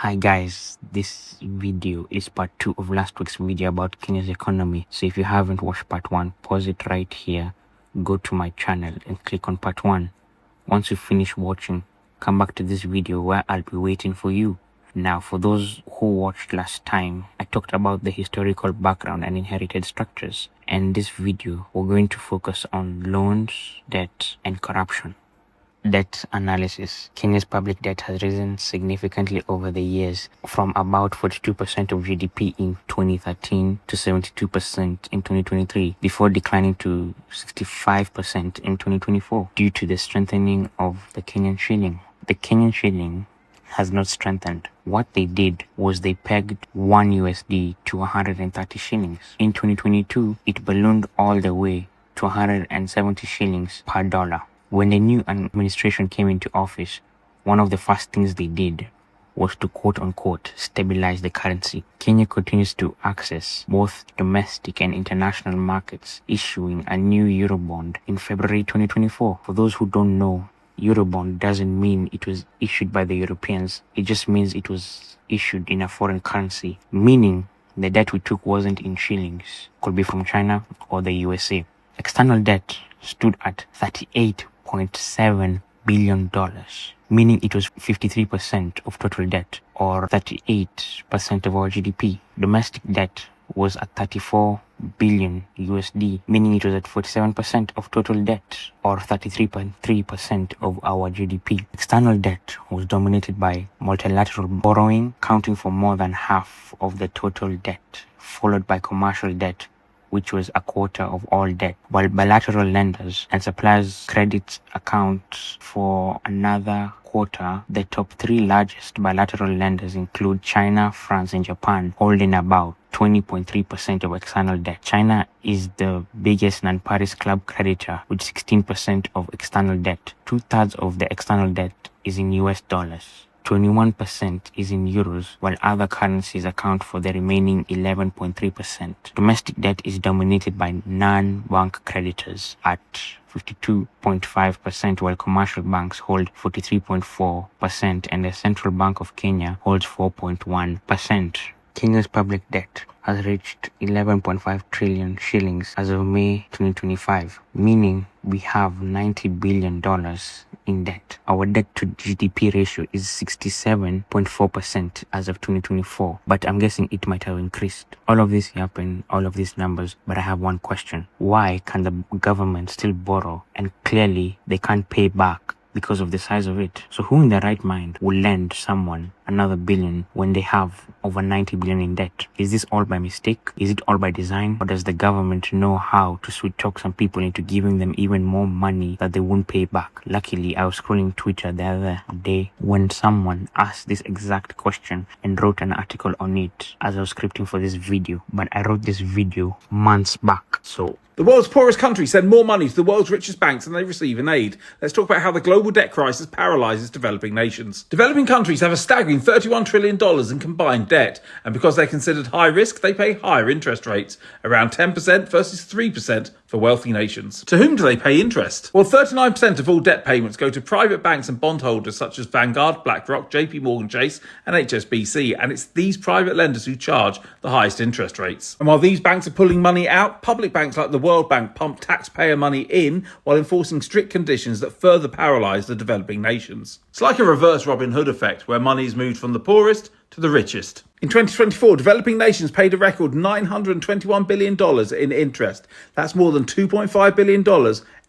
Hi guys, this video is part 2 of last week's video about Kenya's economy. So if you haven't watched part 1, pause it right here, go to my channel and click on part 1. Once you finish watching, come back to this video where I'll be waiting for you. Now, for those who watched last time, I talked about the historical background and inherited structures. And this video, we're going to focus on loans, debt, and corruption. Debt analysis. Kenya's public debt has risen significantly over the years, from about 42% of GDP in 2013 to 72% in 2023, before declining to 65% in 2024 due to the strengthening of the Kenyan shilling. The Kenyan shilling has not strengthened. What they did was they pegged $1 to 130 shillings. In 2022, it ballooned all the way to 170 shillings per dollar. When the new administration came into office, one of the first things they did was to quote-unquote stabilize the currency. Kenya continues to access both domestic and international markets, issuing a new Eurobond in February 2024. For those who don't know, Eurobond doesn't mean it was issued by the Europeans. It just means it was issued in a foreign currency, meaning the debt we took wasn't in shillings. Could be from China or the USA. External debt stood at $38.7 billion, meaning it was 53% of total debt or 38% of our GDP. Domestic debt was at $34 billion, meaning it was at 47% of total debt or 33.3% of our GDP. External debt was dominated by multilateral borrowing, accounting for more than half of the total debt, followed by commercial debt, which was a quarter of all debt, while bilateral lenders and suppliers' credits account for another quarter. The top 3 largest bilateral lenders include China, France, and Japan, holding about 20.3% of external debt. China is the biggest non-Paris club creditor with 16% of external debt. 2/3 of the external debt is in US dollars. 21% is in euros, while other currencies account for the remaining 11.3%. Domestic debt is dominated by non-bank creditors at 52.5%, while commercial banks hold 43.4%, and the Central Bank of Kenya holds 4.1%. Kenya's public debt has reached 11.5 trillion shillings as of May 2025, meaning we have $90 billion in debt. Our debt to GDP ratio is 67.4% as of 2024, but I'm guessing it might have increased. All of this happened, all of these numbers, but I have one question. Why can the government still borrow and clearly they can't pay back because of the size of it? So who in their right mind will lend someone another billion when they have over 90 billion in debt? Is this all by mistake? Is it all by design? Or does the government know how to sweet talk some people into giving them even more money that they won't pay back? Luckily, I was scrolling Twitter the other day when someone asked this exact question and wrote an article on it as I was scripting for this video. But I wrote this video months back, so the world's poorest countries send more money to the world's richest banks than they receive in aid. Let's talk about how the global debt crisis paralyzes developing nations. Developing countries have a staggering $31 trillion in combined debt, and because they're considered high risk, they pay higher interest rates, around 10% versus 3% for wealthy nations. To whom do they pay interest? Well, 39% of all debt payments go to private banks and bondholders such as Vanguard, BlackRock, JP Morgan Chase, and HSBC, and it's these private lenders who charge the highest interest rates. And while these banks are pulling money out, public banks like the World Bank pump taxpayer money in while enforcing strict conditions that further paralyse the developing nations. It's like a reverse Robin Hood effect, where money is moved from the poorest to the richest. In 2024, developing nations paid a record $921 billion in interest. That's more than $2.5 billion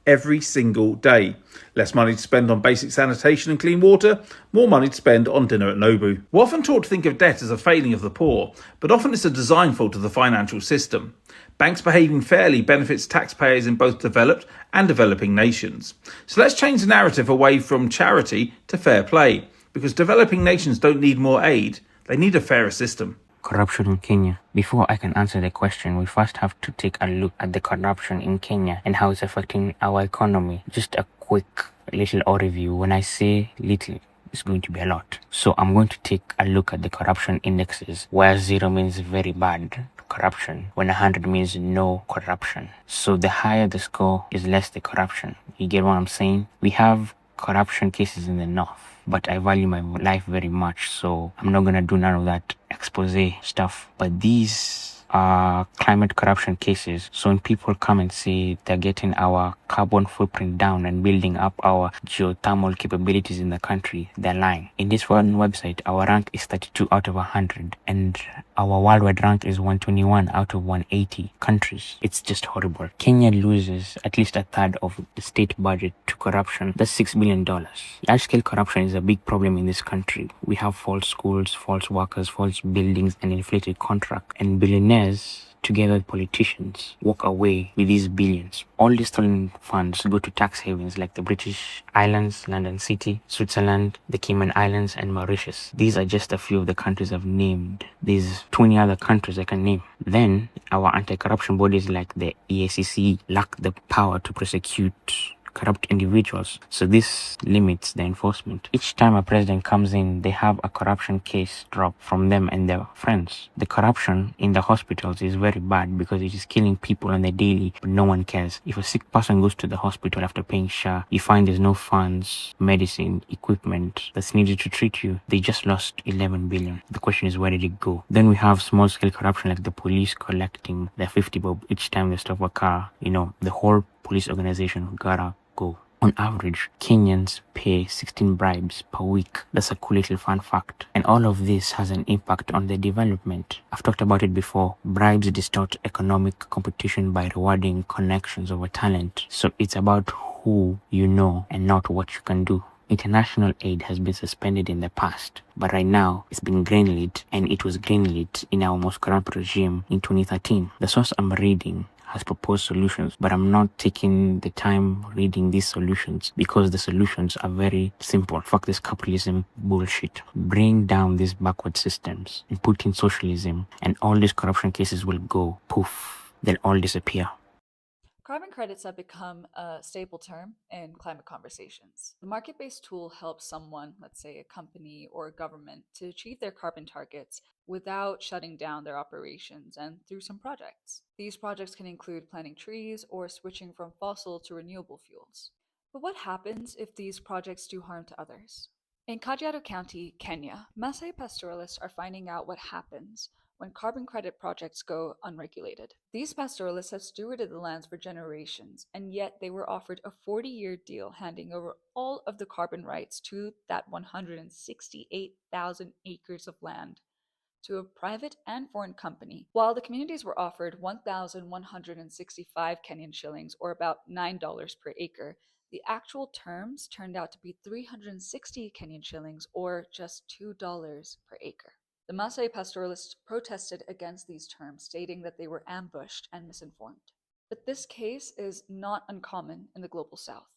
every single day. Less money to spend on basic sanitation and clean water, more money to spend on dinner at Nobu. We're often taught to think of debt as a failing of the poor, but often it's a design fault of the financial system. Banks behaving fairly benefits taxpayers in both developed and developing nations. So let's change the narrative away from charity to fair play, because developing nations don't need more aid, they need a fairer system. Corruption in Kenya. Before I can answer the question, we first have to take a look at the corruption in Kenya and how it's affecting our economy. Just a quick little overview. When I say little, it's going to be a lot. So I'm going to take a look at the corruption indexes, where 0 means very bad corruption, when 100 means no corruption. So the higher the score is less the corruption. You get what I'm saying? We have corruption cases in the north. but I value my life very much, so I'm not gonna do none of that expose stuff. But these are climate corruption cases. So when people come and say they're getting our carbon footprint down and building up our geothermal capabilities in the country, they're lying. In this one website, our rank is 32 out of 100, and our worldwide rank is 121 out of 180 countries. It's just horrible. Kenya loses at least a third of the state budget to corruption. That's $6 billion. Large-scale corruption is a big problem in this country. We have false schools, false workers, false buildings, and inflated contracts. And billionaires, together with politicians, walk away with these billions. All these stolen funds go to tax havens like the British Islands, London City, Switzerland, the Cayman Islands, and Mauritius. These are just a few of the countries I've named. There's 20 other countries I can name. Then, our anti-corruption bodies like the EACC lack the power to prosecute corrupt individuals, so this limits the enforcement. Each time a president comes in, they have a corruption case drop from them and their friends. The corruption in the hospitals is very bad because it is killing people on the daily, but no one cares. If a sick person goes to the hospital after paying SHA, you find there's no funds, medicine, equipment that's needed to treat you. They just lost 11 billion. The question is, where did it go? Then we have small scale corruption like the police collecting their 50 bob each time they stop a car. The whole police organization gotta go. On average, Kenyans pay 16 bribes per week. That's a cool little fun fact. And all of this has an impact on the development. I've talked about it before. Bribes distort economic competition by rewarding connections over talent. So it's about who you know and not what you can do. International aid has been suspended in the past, but right now it's been greenlit, and it was greenlit in our most corrupt regime in 2013. The source I'm reading has proposed solutions, but I'm not taking the time reading these solutions because the solutions are very simple. Fuck this capitalism bullshit. Bring down these backward systems and put in socialism, and all these corruption cases will go poof. They'll all disappear. Carbon credits have become a staple term in climate conversations. The market based tool helps someone, let's say a company or a government, to achieve their carbon targets without shutting down their operations and through some projects. These projects can include planting trees or switching from fossil to renewable fuels. But what happens if these projects do harm to others? In Kajiado County, Kenya, Maasai pastoralists are finding out what happens when carbon credit projects go unregulated. These pastoralists have stewarded the lands for generations, and yet they were offered a 40-year deal handing over all of the carbon rights to that 168,000 acres of land to a private and foreign company, while the communities were offered 1,165 Kenyan shillings, or about $9 per acre. The actual terms turned out to be 360 Kenyan shillings, or just $2 per acre. The Maasai pastoralists protested against these terms, stating that they were ambushed and misinformed. But this case is not uncommon in the global south.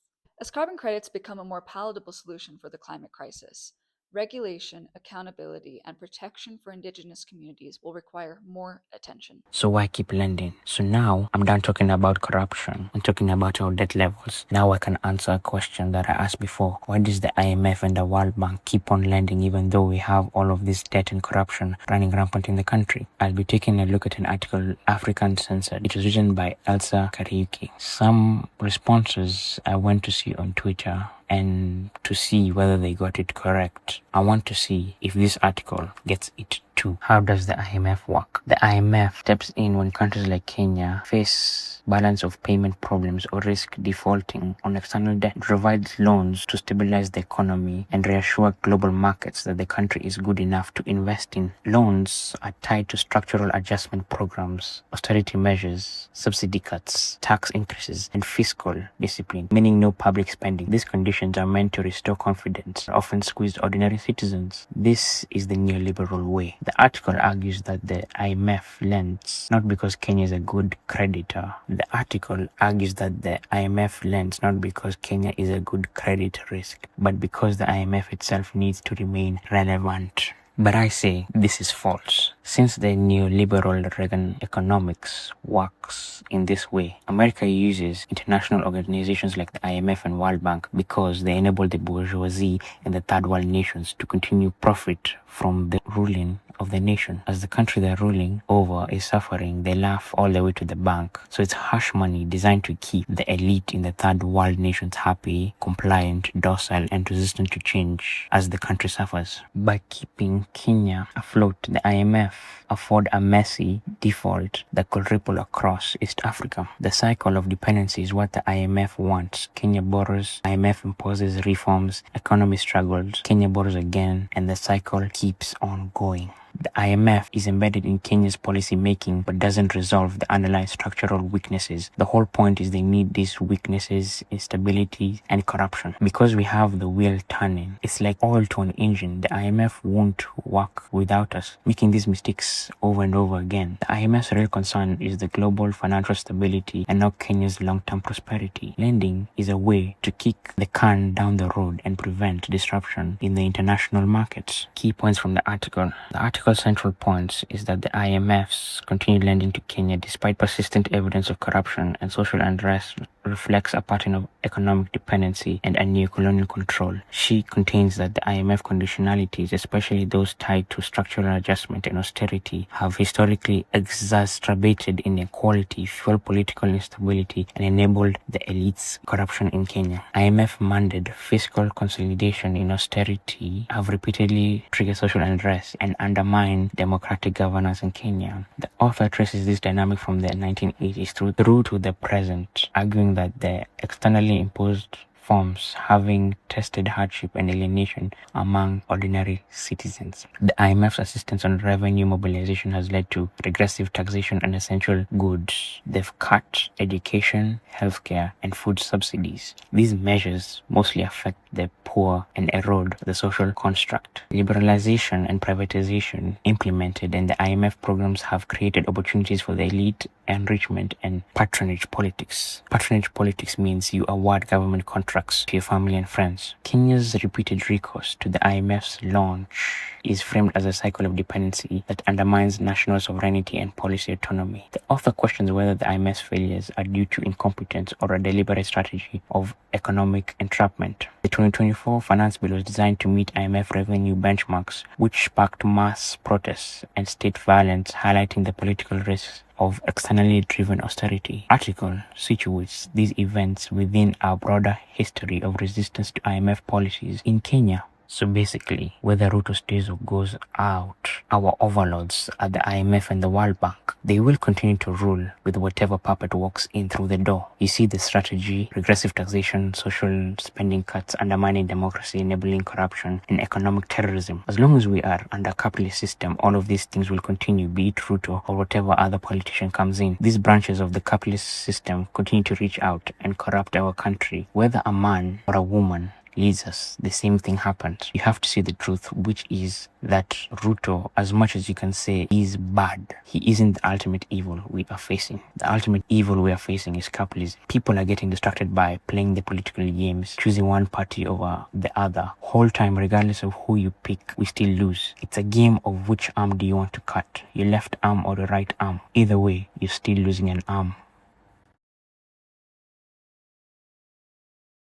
As carbon credits become a more palatable solution for the climate crisis, regulation, accountability, and protection for indigenous communities will require more attention. So why keep lending? So now I'm done talking about corruption and talking about our debt levels. Now I can answer a question that I asked before. Why does the IMF and the World Bank keep on lending even though we have all of this debt and corruption running rampant in the country? I'll be taking a look at an article, African Censored. It was written by Elsa Kariuki. Some responses I went to see on Twitter and to see whether they got it correct. I want to see if this article gets it too. How does the IMF work? The IMF steps in when countries like Kenya face balance of payment problems or risk defaulting on external debt. It provides loans to stabilize the economy and reassure global markets that the country is good enough to invest in. Loans are tied to structural adjustment programs, austerity measures, subsidy cuts, tax increases, and fiscal discipline, meaning no public spending. These conditions are meant to restore confidence, often squeeze ordinary citizens. This is the neoliberal way. The article argues that the IMF lends not because Kenya is a good creditor. The article argues that the IMF lends not because Kenya is a good credit risk, but because the IMF itself needs to remain relevant. But I say this is false. Since the neoliberal Reagan economics works in this way, America uses international organizations like the IMF and World Bank because they enable the bourgeoisie and the third world nations to continue profit from the ruling of the nation. As the country they're ruling over is suffering, they laugh all the way to the bank. So it's harsh money designed to keep the elite in the third world nations happy, compliant, docile, and resistant to change as the country suffers. By keeping Kenya afloat, the IMF afford a messy default that could ripple across East Africa. The cycle of dependency is what the IMF wants. Kenya borrows, IMF imposes reforms, economy struggles, Kenya borrows again, and the cycle keeps on going. The IMF is embedded in Kenya's policy making but doesn't resolve the underlying structural weaknesses. The whole point is they need these weaknesses, instability, and corruption. Because we have the wheel turning, it's like oil to an engine. The IMF won't work without us, making these mistakes over and over again. The IMF's real concern is the global financial stability and not Kenya's long-term prosperity. Lending is a way to kick the can down the road and prevent disruption in the international markets. Key points from the article. The article's central points is that the IMF's continued lending to Kenya, despite persistent evidence of corruption and social unrest, reflects a pattern of economic dependency and a neo-colonial control. She contains that the IMF conditionalities, especially those tied to structural adjustment and austerity, have historically exacerbated inequality, fueled political instability, and enabled the elite's corruption in Kenya. IMF-mandate fiscal consolidation in austerity have repeatedly triggered social unrest and undermined democratic governance in Kenya. The author traces this dynamic from the 1980s through to the present, arguing that the externally imposed forms having tested hardship and alienation among ordinary citizens. The IMF's assistance on revenue mobilization has led to regressive taxation on essential goods. They've cut education, healthcare, and food subsidies. These measures mostly affect the poor and erode the social construct. Liberalization and privatization implemented in the IMF programs have created opportunities for the elite, enrichment, and patronage politics. Patronage politics means you award government contracts to your family and friends. Kenya's repeated recourse to the IMF's launch is framed as a cycle of dependency that undermines national sovereignty and policy autonomy. The author questions whether the IMF's failures are due to incompetence or a deliberate strategy of economic entrapment. The 2024 finance bill was designed to meet IMF revenue benchmarks, which sparked mass protests and state violence, highlighting the political risks of externally driven austerity. Article situates these events within our broader history of resistance to IMF policies in Kenya. So basically, whether Ruto stays or goes out, our overlords at the IMF and the World Bank, they will continue to rule with whatever puppet walks in through the door. You see the strategy: regressive taxation, social spending cuts, undermining democracy, enabling corruption, and economic terrorism. As long as we are under a capitalist system, all of these things will continue, be it Ruto or whatever other politician comes in. These branches of the capitalist system continue to reach out and corrupt our country. Whether a man or a woman leads us, the same thing happens. You have to see the truth, which is that Ruto, as much as you can say is bad, he isn't the ultimate evil we are facing. The ultimate evil we are facing is capitalism. People are getting distracted by playing the political games, choosing one party over the other. Whole time, regardless of who you pick, we still lose. It's a game of which arm do you want to cut, your left arm or the right arm. Either way, you're still losing an arm.